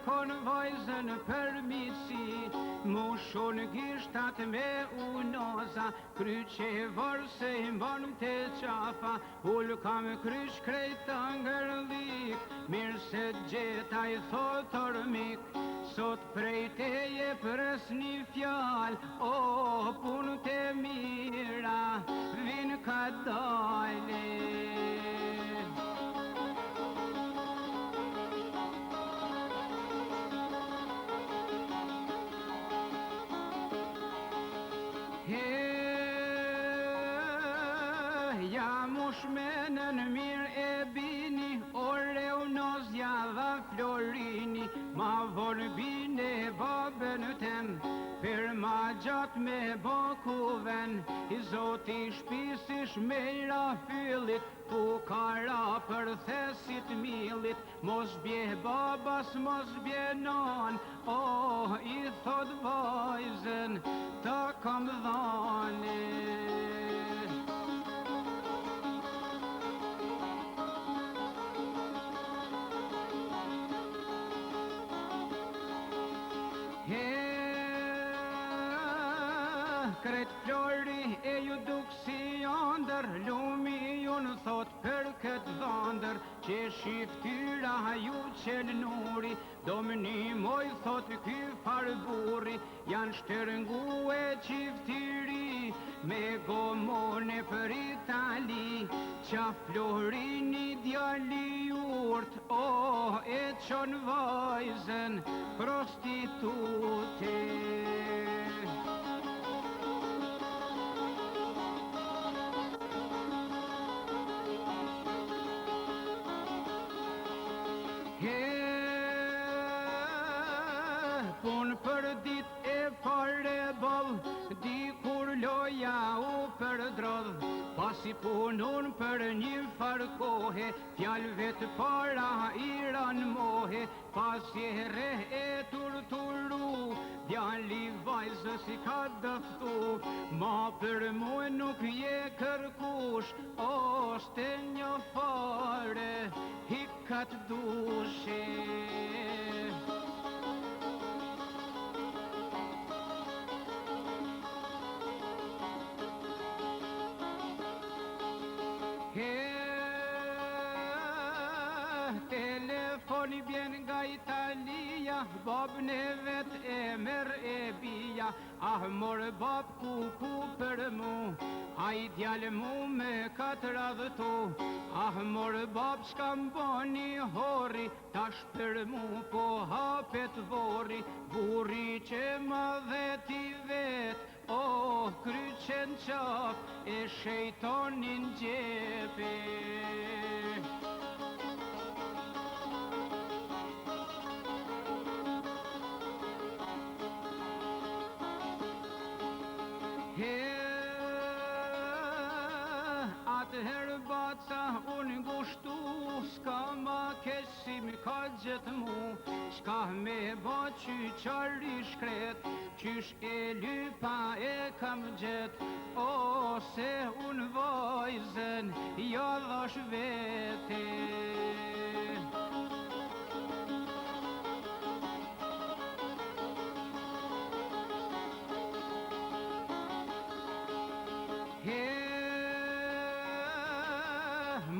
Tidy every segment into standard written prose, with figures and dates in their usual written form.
konvojzën përmitësi, mushon gishtat me unoza, kryqe vorse i mbon të qafa, ull kam kryq krejt të ngërlik, mirë se gjeta i thotor mik, sot prej teje pres një fjal, o punë të mira, vin ka dojle. Ja mushmenën mirë e bini, ore unozja dha Florini, ma vonë bine babën tem, për ma gjatë me bokuven, i zoti shpisish me ra fyllit, fukara për thesit milit, mos bje babas, mos bje non, oh, i thot vajzën, ta kam dhane. Kret flori e ju duk si andër, lumi ju në thot për këtë dhëndër, që shiftyra ju qelë nuri, do më një moj thot ky farburi, janë shtërngu e qiftyri, me gomone për Itali, qa Florini djali urt, oh, e qon vajzën prostitute. Pun për dit e fare bol, dikur loja u përdrodh, pasi punun për një farkohe, fjallëve të para i ran mohe, pasi re e turturu, djali vajzës i ka dëftu, ma për mu nuk je kërkush, o ste një fare, hikat dushe. Telefoni bjen nga Italia, babën e vet e merr e bia, ah mor bab ku për mu, ai djalë mu me katër radhëtu, ah mor bab shka mboni hori, tash për mu po hapet vori, burri që më dheti vet, oh kryqen qaf e shejtonin gjepe. Atëherë baca unë ngushtu, s'ka ma kesim ka gjithë mu, s'ka me ba qyqari shkret, qysh e lypa e kam gjet, o se unë vajzën jo dhash vete.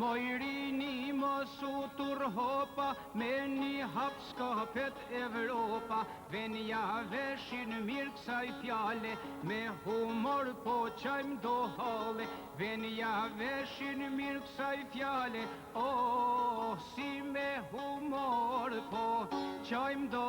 Mojrini mos u turhopa, me një hap skapet Evropa, venja veshin mirë kësaj fjale, me humor po qajmë do hale, venja veshin mirë kësaj fjale, oh, si me humor po qajmë do